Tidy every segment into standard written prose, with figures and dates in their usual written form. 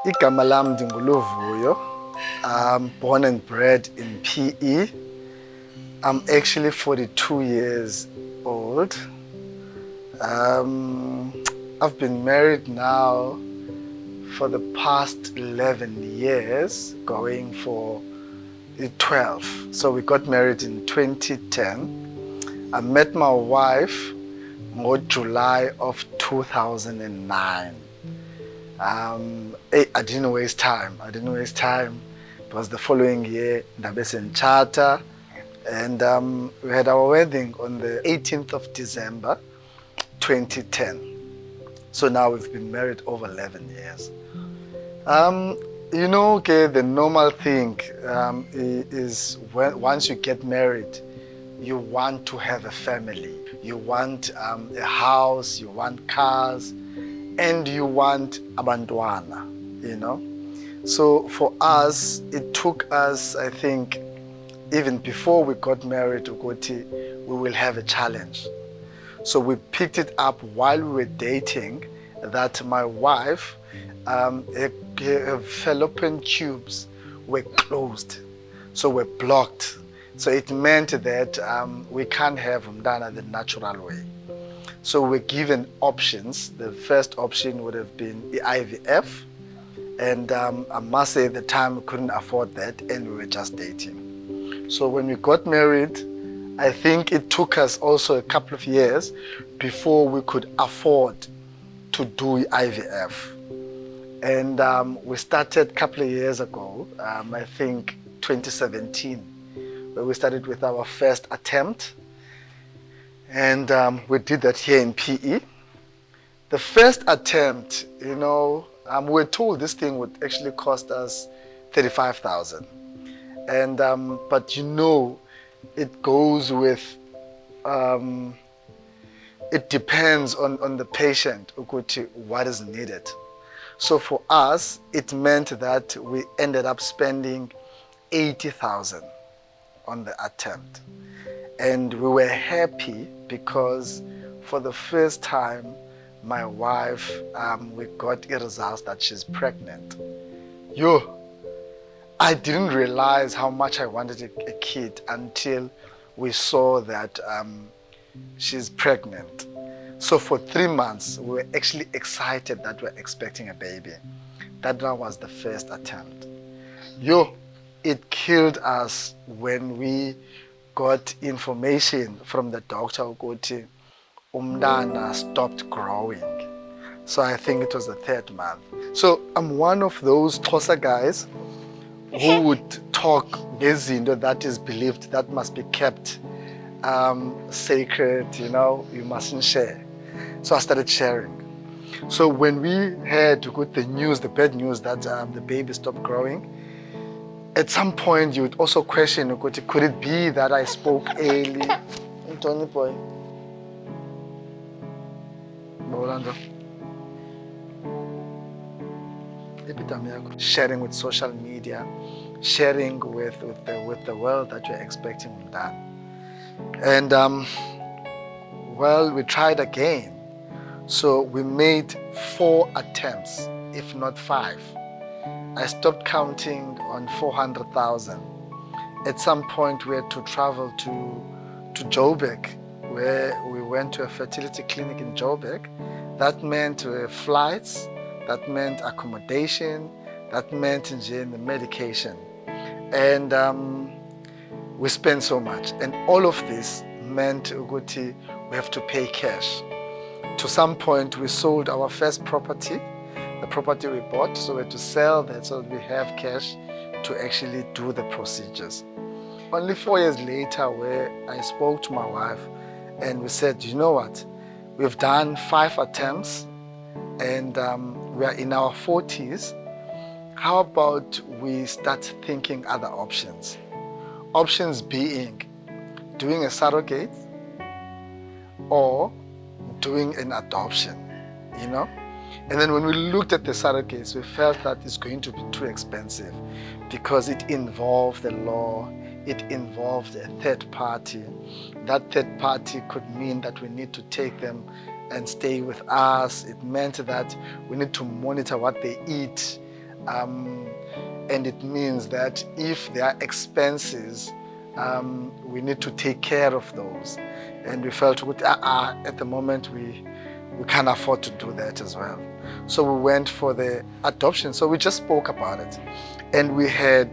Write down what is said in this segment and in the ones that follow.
Igama lam ndinguLuvuyo. I'm born and bred in PE. I'm actually 42 years old. I've been married now for the past 11 years, going for 12. So we got married in 2010. I met my wife in July of 2009. I didn't waste time. It was the following year, in Charter, and we had our wedding on the 18th of December 2010. So now we've been married over 11 years. The normal thing is once you get married, you want to have a family. You want a house, you want cars, and you want abantwana, So for us, it took us, I think, even before we got married, we will have a challenge. So we picked it up while we were dating, that my wife, her fallopian tubes were closed, so we're blocked. So it meant that we can't have umntana the natural way. So we're given options. The first option would have been the IVF, and I must say at the time we couldn't afford that, and we were just dating. So when we got married, I think it took us also a couple of years before we could afford to do IVF. And we started a couple of years ago, I think 2017, where we started with our first attempt. And we did that here in PE. The first attempt, we were told this thing would actually cost us 35,000. And but it goes with, it depends on the patient, what is needed. So for us, it meant that we ended up spending 80,000 on the attempt. And we were happy because for the first time, my wife, we got a result that she's pregnant. I didn't realize how much I wanted a kid until we saw that she's pregnant. So for 3 months, we were actually excited that we're expecting a baby. That one was the first attempt. It killed us when we got information from the doctor ukuthi umntana stopped growing. So I think it was the 3rd month. So I'm one of those Xhosa guys who would talk ngezinto that is believed that must be kept sacred, you mustn't share. So I started sharing. So when we heard the bad news that the baby stopped growing, at some point you would also question, could it be that I spoke early? Tony boy. Sharing with social media, sharing with the world that you're expecting that. And we tried again. So we made 4 attempts, if not 5. I stopped counting on 400,000. At some point we had to travel to Joburg, where we went to a fertility clinic in Joburg. That meant flights, that meant accommodation, that meant the medication. And we spent so much. And all of this meant we have to pay cash. To some point we sold our first property, the property we bought, so we had to sell that so that we have cash to actually do the procedures. Only 4 years later, where I spoke to my wife and we said, you know what, we've done 5 attempts and we are in our 40s. How about we start thinking other options? Options being doing a surrogate or doing an adoption, And then when we looked at the surrogates, we felt that it's going to be too expensive because it involved the law, it involved a third party. That third party could mean that we need to take them and stay with us. It meant that we need to monitor what they eat. And it means that if there are expenses, we need to take care of those. And we felt at the moment we can't afford to do that as well. So we went for the adoption. So we just spoke about it. And we had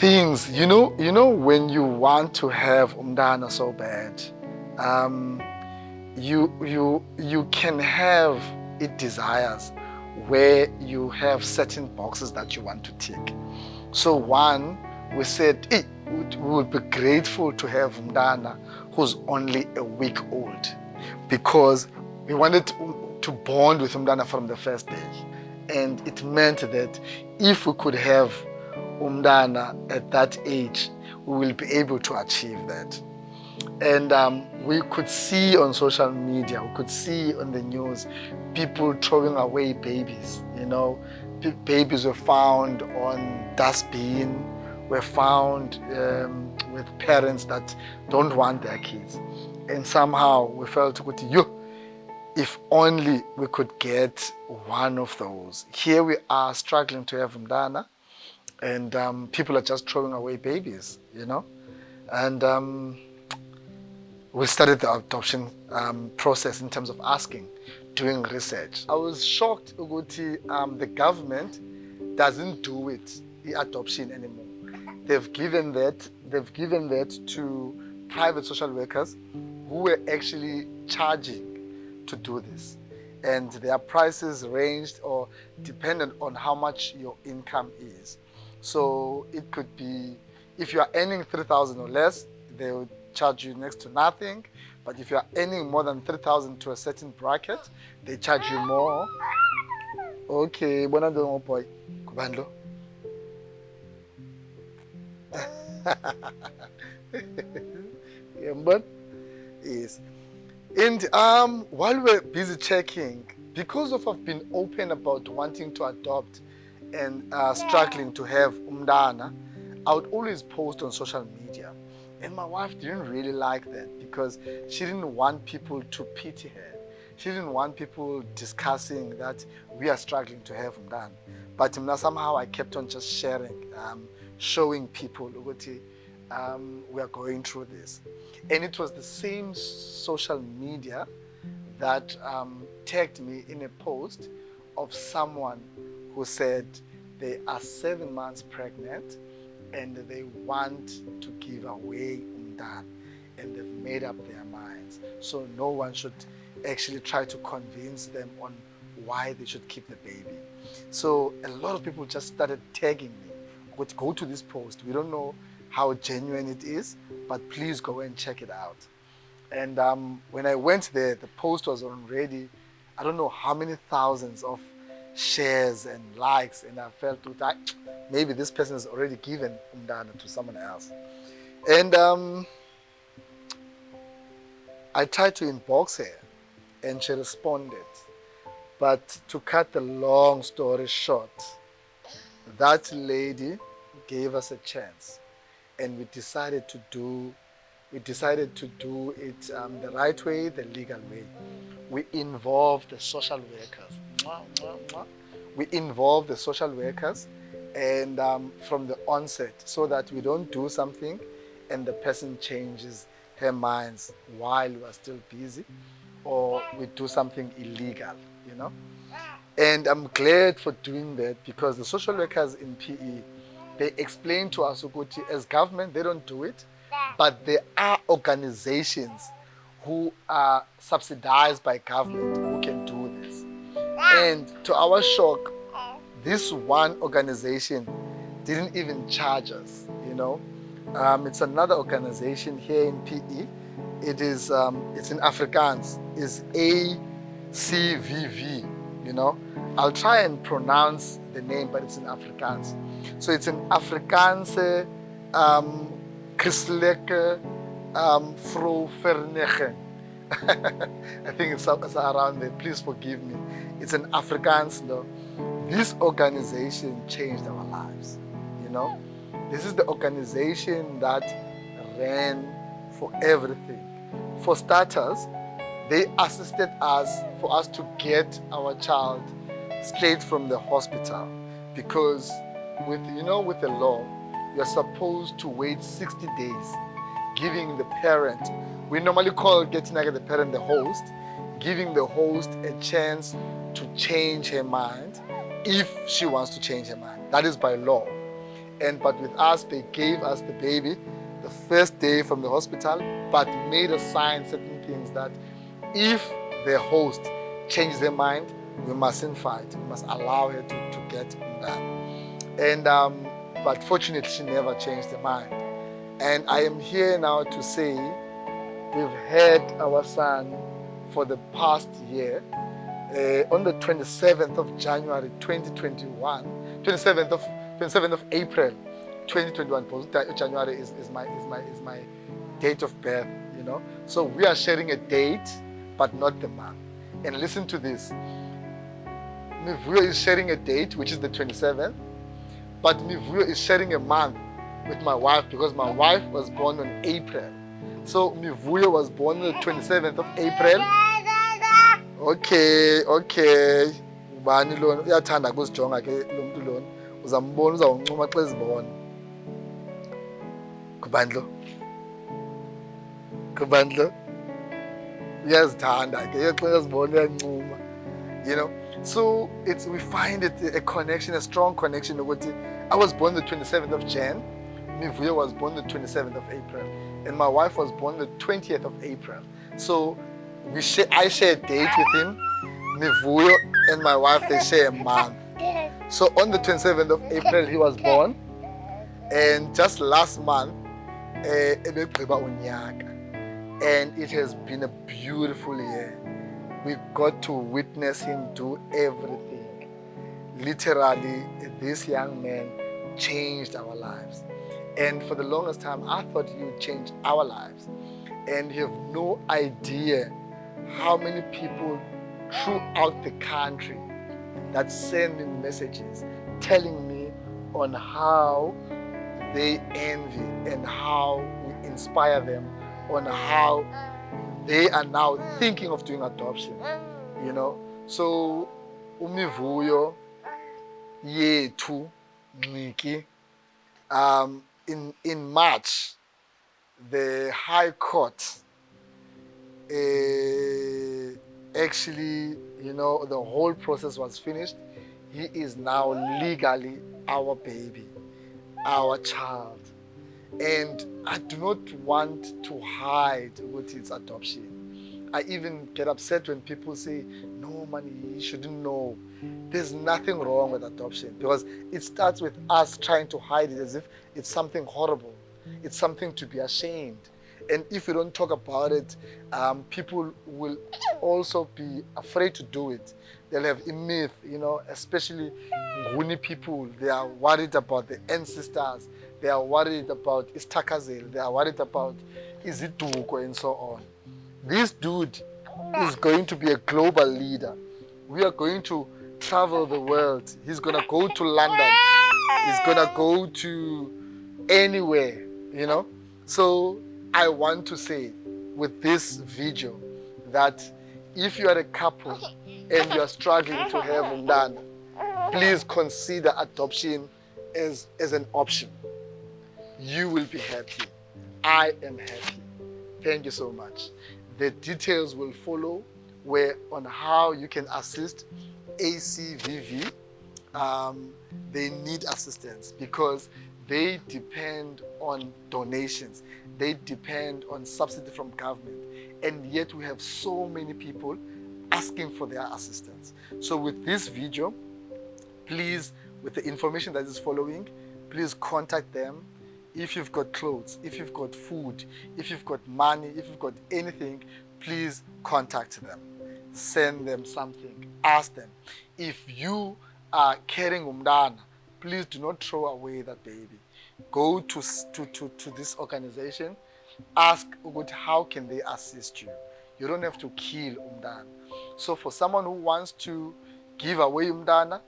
things, you know when you want to have umntana so bad, you can have it desires where you have certain boxes that you want to tick. So one, we said, hey, we would be grateful to have umntana who's only a week old, because we wanted to bond with umntana from the first day. And it meant that if we could have umntana at that age, we will be able to achieve that. And we could see on social media, we could see on the news, people throwing away babies. Babies were found on dustbin, were found with parents that don't want their kids. And somehow we felt, if only we could get one of those. Here we are struggling to have umntana, and people are just throwing away babies, And we started the adoption process in terms of asking, doing research. I was shocked the government doesn't do it, the adoption anymore. They've given that to private social workers who were actually charging to do this. And their prices ranged or dependent on how much your income is. So it could be, if you are earning 3,000 or less, they would charge you next to nothing. But if you are earning more than 3,000 to a certain bracket, they charge you more. Okay, bona do boy. Kubandlo. Yes. And while we're busy checking, because I've been open about wanting to adopt and struggling to have umntana, I would always post on social media. And my wife didn't really like that, because she didn't want people to pity her. She didn't want people discussing that we are struggling to have umntana. But somehow I kept on just sharing, showing people we are going through this. And it was the same social media that tagged me in a post of someone who said they are 7 months pregnant and they want to give away umntana, and they've made up their minds. So no one should actually try to convince them on why they should keep the baby. So a lot of people just started tagging me, go to this post. We don't know how genuine it is, but please go and check it out. And when I went there, the post was already, I don't know how many thousands of shares and likes, and I felt maybe this person has already given umntana to someone else. And I tried to inbox her, and she responded. But to cut the long story short, that lady gave us a chance, and we decided to do it the right way, the legal way. We involved the social workers. We involved the social workers, and from the onset, so that we don't do something and the person changes her minds while we are still busy, or we do something illegal, And I'm glad for doing that, because the social workers in PE, they explain to us, as government, they don't do it, but there are organizations who are subsidized by government who can do this. And to our shock, this one organization didn't even charge us, It's another organization here in PE. It's in Afrikaans. It's ACVV, I'll try and pronounce the name, but it's in Afrikaans. So it's in Afrikaanse Christelijke Vrouwvereniging. I think it's around there. Please forgive me. It's an Afrikaans law. This organization changed our lives. This is the organization that ran for everything. For starters, They assisted us for us to get our child straight from the hospital, because with the law, you're supposed to wait 60 days, giving the parent, we normally call getting the parent the host, giving the host a chance to change her mind if she wants to change her mind. That is by law. But with us, they gave us the baby the first day from the hospital, but made us sign certain things that if the host changes their mind, we mustn't fight. We must allow her to get done. But fortunately, she never changed her mind. And I am here now to say we've had our son for the past year. On the 27th of January 2021, 27th of April 2021, because January is my date of birth, So we are sharing a date, but not the month. And listen to this. Mivuyo is sharing a date, which is the 27th, but Mivuyo is sharing a month with my wife, because my wife was born on April. So Mivuyo was born on the 27th of April. Okay. Ubani lona uyathanda ukuzijonga ke lo muntu lona. Uzambona uzawuncuma xa ezibona. Kubandlo. Uyazithanda ke xa ezibona uyancuma. So we find it a connection, a strong connection. I was born the 27th of Jan. Mivuyo was born the 27th of April. And my wife was born the 20th of April. So I share a date with him. Mivuyo and my wife, they share a month. So on the 27th of April, he was born. And just last month, ebegqiba unyaka. And it has been a beautiful year. We got to witness him do everything. Literally, this young man changed our lives. And for the longest time, I thought he would change our lives. And you have no idea how many people throughout the country that send me messages telling me on how they envy and how we inspire them, on how they are now thinking of doing adoption, So, Mivuyo yethu Ngxiki, in March, the High Court actually, the whole process was finished. He is now legally our baby, our child. And I do not want to hide what is adoption. I even get upset when people say, no, man, you shouldn't know. There's nothing wrong with adoption, because it starts with us trying to hide it as if it's something horrible. It's something to be ashamed. And if we don't talk about it, people will also be afraid to do it. They'll have a myth, especially Nguni people. They are worried about the ancestors. They are worried about uTaka. They are worried about Izituko and so on. This dude is going to be a global leader. We are going to travel the world. He's going to go to London. He's going to go to anywhere, So I want to say with this video that if you are a couple and you are struggling to have umntana, please consider adoption as an option. You will be happy. I am happy. Thank you so much. The details will follow on how you can assist ACVV. They need assistance because they depend on donations. They depend on subsidy from government. And yet we have so many people asking for their assistance. So with this video, please, with the information that is following, please contact them. If you've got clothes, if you've got food, if you've got money, if you've got anything, please contact them. Send them something. Ask them. If you are carrying umntana, please do not throw away that baby. Go to this organization. Ask how can they assist you. You don't have to kill umntana. So for someone who wants to give away umntana,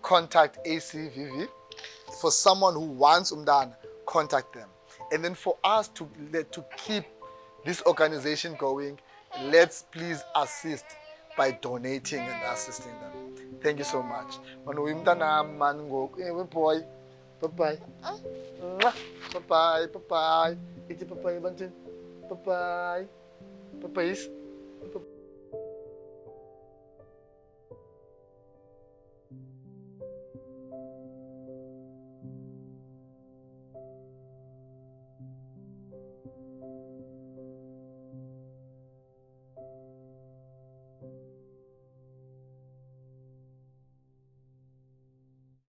contact ACVV. For someone who wants umntana, contact them. And then for us to keep this organization going, let's please assist by donating and assisting them. Thank you so much. Boy. Bye-bye. Mwah. Bye-bye. Bye-bye. Bye-bye. Bye-bye. Bye-bye.